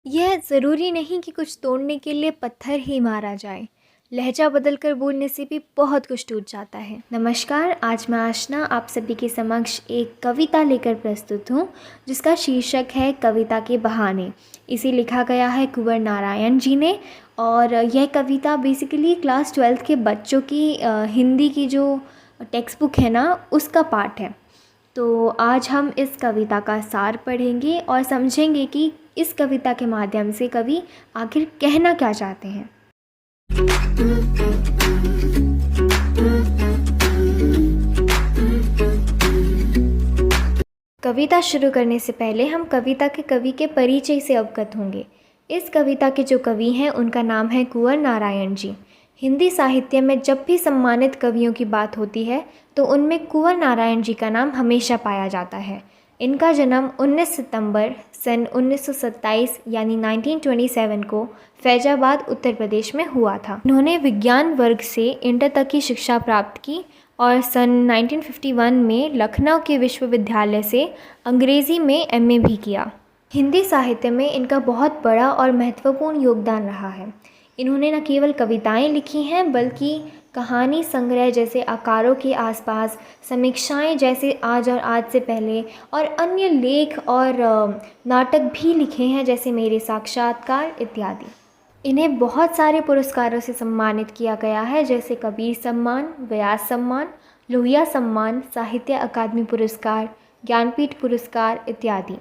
यह ज़रूरी नहीं कि कुछ तोड़ने के लिए पत्थर ही मारा जाए। लहजा बदलकर बोलने से भी बहुत कुछ टूट जाता है। नमस्कार, आज मैं आशना आप सभी के समक्ष एक कविता लेकर प्रस्तुत हूँ, जिसका शीर्षक है कविता के बहाने। इसे लिखा गया है कुंवर नारायण जी ने और यह कविता बेसिकली क्लास 12th के बच्चों की हिंदी की जो टेक्स्ट बुक है ना, उसका पाठ है। तो आज हम इस कविता का सार पढ़ेंगे और समझेंगे कि इस कविता के माध्यम से कवि आखिर कहना क्या चाहते हैं। कविता शुरू करने से पहले हम कविता के कवि के परिचय से अवगत होंगे। इस कविता के जो कवि हैं उनका नाम है कुंवर नारायण जी। हिंदी साहित्य में जब भी सम्मानित कवियों की बात होती है तो उनमें कुंवर नारायण जी का नाम हमेशा पाया जाता है। इनका जन्म 19 सितंबर सन 1927 यानी 1927 को फैजाबाद उत्तर प्रदेश में हुआ था। इन्होंने विज्ञान वर्ग से इंटर तक की शिक्षा प्राप्त की और सन 1951 में लखनऊ के विश्वविद्यालय से अंग्रेज़ी में एमए भी किया। हिंदी साहित्य में इनका बहुत बड़ा और महत्वपूर्ण योगदान रहा है। इन्होंने न केवल कविताएं लिखी हैं बल्कि कहानी संग्रह जैसे आकारों के आसपास, समीक्षाएं जैसे आज और आज से पहले और अन्य लेख और नाटक भी लिखे हैं जैसे मेरे साक्षात्कार इत्यादि। इन्हें बहुत सारे पुरस्कारों से सम्मानित किया गया है जैसे कबीर सम्मान, व्यास सम्मान, लोहिया सम्मान, साहित्य अकादमी पुरस्कार, ज्ञानपीठ पुरस्कार इत्यादि।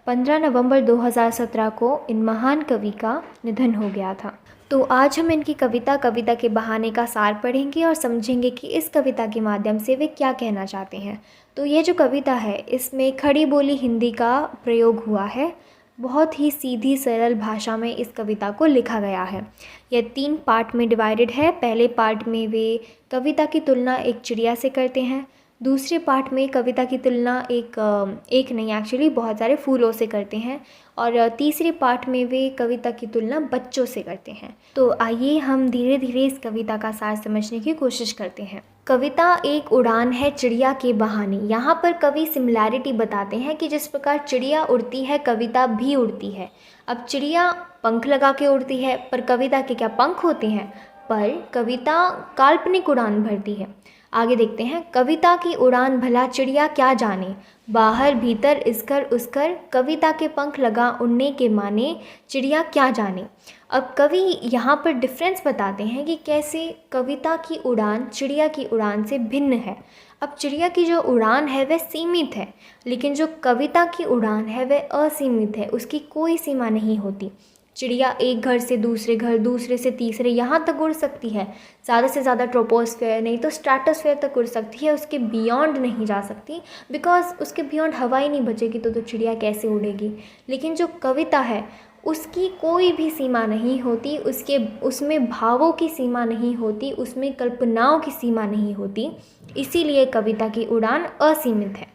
15 नवंबर 2017 को इन महान कवि का निधन हो गया था। तो आज हम इनकी कविता के बहाने का सार पढ़ेंगे और समझेंगे कि इस कविता के माध्यम से वे क्या कहना चाहते हैं। तो ये जो कविता है इसमें खड़ी बोली हिंदी का प्रयोग हुआ है। बहुत ही सीधी सरल भाषा में इस कविता को लिखा गया है। यह 3 पार्ट में डिवाइडेड है। पहले पार्ट में वे कविता की तुलना एक चिड़िया से करते हैं। दूसरे पार्ट में कविता की तुलना एक नहीं एक्चुअली बहुत सारे फूलों से करते हैं और तीसरे पार्ट में वे कविता की तुलना बच्चों से करते हैं। तो आइए हम धीरे धीरे इस कविता का सार समझने की कोशिश करते हैं। कविता एक उड़ान है चिड़िया के बहाने। यहाँ पर कवि सिमिलैरिटी बताते हैं कि जिस प्रकार चिड़िया उड़ती है कविता भी उड़ती है। अब चिड़िया पंख लगा के उड़ती है पर कविता के क्या पंख होते हैं, पर कविता काल्पनिक उड़ान भरती है। आगे देखते हैं। कविता की उड़ान भला चिड़िया क्या जाने, बाहर भीतर इसकर उसकर, कविता के पंख लगा उड़ने के माने, चिड़िया क्या जाने। अब कवि यहाँ पर डिफरेंस बताते हैं कि कैसे कविता की उड़ान चिड़िया की उड़ान से भिन्न है। अब चिड़िया की जो उड़ान है वह सीमित है, लेकिन जो कविता की उड़ान है वह असीमित है, उसकी कोई सीमा नहीं होती। चिड़िया एक घर से दूसरे घर, दूसरे से तीसरे, यहाँ तक उड़ सकती है। ज़्यादा से ज़्यादा ट्रोपोस्फेयर नहीं तो स्ट्रेटोस्फेयर तक उड़ सकती है, उसके बियॉन्ड नहीं जा सकती, बिकॉज उसके बियॉन्ड हवा ही नहीं बचेगी तो चिड़िया कैसे उड़ेगी। लेकिन जो कविता है उसकी कोई भी सीमा नहीं होती, उसमें भावों की सीमा नहीं होती, उसमें कल्पनाओं की सीमा नहीं होती। इसीलिए कविता की उड़ान असीमित है।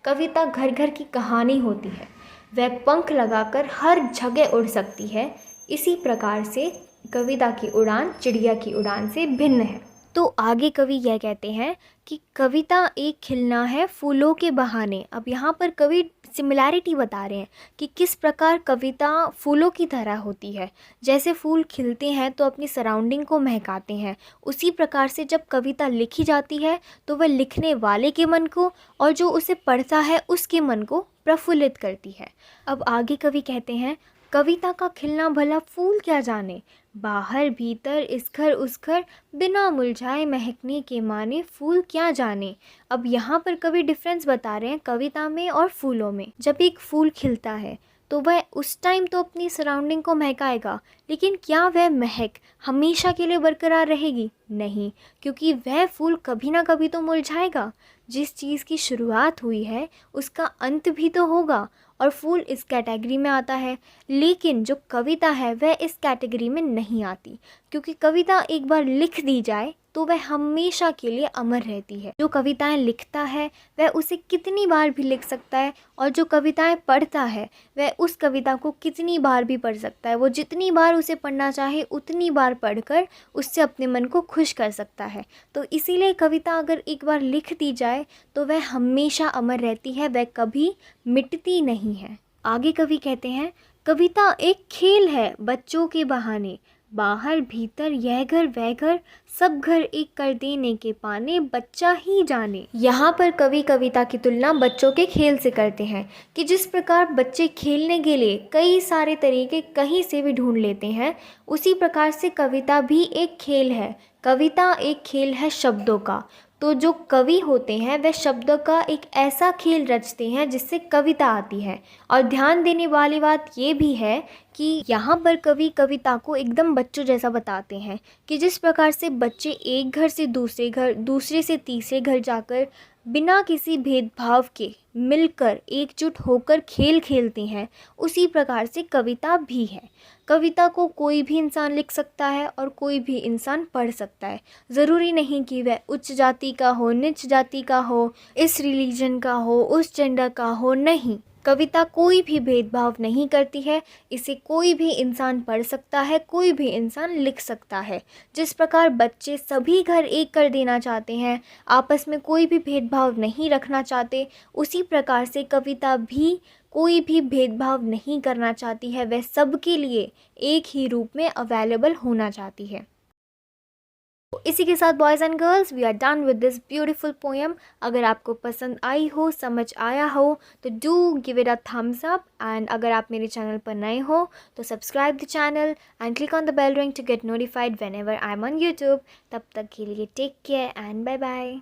कविता घर घर की कहानी होती है, वह पंख लगाकर हर जगह उड़ सकती है। इसी प्रकार से कविता की उड़ान चिड़िया की उड़ान से भिन्न है। तो आगे कवि यह कहते हैं कि कविता एक खिलना है फूलों के बहाने। अब यहाँ पर कवि सिमिलैरिटी बता रहे हैं कि किस प्रकार कविता फूलों की तरह होती है। जैसे फूल खिलते हैं तो अपनी सराउंडिंग को महकाते हैं, उसी प्रकार से जब कविता लिखी जाती है तो वह लिखने वाले के मन को और जो उसे पढ़ता है उसके मन को प्रफुल्लित करती है। अब आगे कवि कहते हैं, कविता का खिलना भला फूल क्या जाने, बाहर भीतर इस घर उस घर, बिना मुरझाए महकने के माने, फूल क्या जाने। अब यहाँ पर कवि डिफरेंस बता रहे हैं कविता में और फूलों में। जब एक फूल खिलता है तो वह उस टाइम तो अपनी सराउंडिंग को महकाएगा, लेकिन क्या वह महक हमेशा के लिए बरकरार रहेगी? नहीं, क्योंकि वह फूल कभी ना कभी तो मुरझाएगा। जिस चीज़ की शुरुआत हुई है उसका अंत भी तो होगा और फूल इस कैटेगरी में आता है। लेकिन जो कविता है वह इस कैटेगरी में नहीं आती, क्योंकि कविता एक बार लिख दी जाए तो वह हमेशा के लिए अमर रहती है। जो कविताएं लिखता है वह उसे कितनी बार भी लिख सकता है और जो कविताएं पढ़ता है वह उस कविता को कितनी बार भी पढ़ सकता है। वो जितनी बार उसे पढ़ना चाहे उतनी बार पढ़कर उससे अपने मन को खुश कर सकता है। तो इसीलिए कविता अगर एक बार लिख दी जाए तो वह हमेशा अमर रहती है, वह कभी मिटती नहीं है। आगे कवि कहते हैं, कविता एक खेल है बच्चों के बहाने, बाहर भीतर यह घर वह घर, सब घर एक कर देने के पाने, बच्चा ही जाने। यहाँ पर कवि कविता की तुलना बच्चों के खेल से करते हैं कि जिस प्रकार बच्चे खेलने के लिए कई सारे तरीके कहीं से भी ढूंढ लेते हैं, उसी प्रकार से कविता भी एक खेल है। कविता एक खेल है शब्दों का। तो जो कवि होते हैं वह शब्दों का एक ऐसा खेल रचते हैं जिससे कविता आती है। और ध्यान देने वाली बात ये भी है कि यहाँ पर कवि कविता को एकदम बच्चों जैसा बताते हैं कि जिस प्रकार से बच्चे एक घर से दूसरे घर, दूसरे से तीसरे घर जाकर बिना किसी भेदभाव के मिलकर एकजुट होकर खेल खेलते हैं, उसी प्रकार से कविता भी है। कविता को कोई भी इंसान लिख सकता है और कोई भी इंसान पढ़ सकता है। ज़रूरी नहीं कि वह उच्च जाति का हो, नीच जाति का हो, इस रिलीजन का हो, उस जेंडर का हो, नहीं। कविता कोई भी भेदभाव नहीं करती है। इसे कोई भी इंसान पढ़ सकता है, कोई भी इंसान लिख सकता है। जिस प्रकार बच्चे सभी घर एक कर देना चाहते हैं, आपस में कोई भी भेदभाव नहीं रखना चाहते, उसी प्रकार से कविता भी कोई भी भेदभाव नहीं करना चाहती है। वह सबके लिए एक ही रूप में अवेलेबल होना चाहती है। इसी के साथ boys and girls, we are done with this beautiful poem. अगर आपको पसंद आई हो, समझ आया हो, तो do give it a thumbs up. And अगर आप मेरे चैनल पर नए हो तो subscribe the channel and click on the bell ring to get notified whenever I am on YouTube. तब तक के लिए take care and bye bye.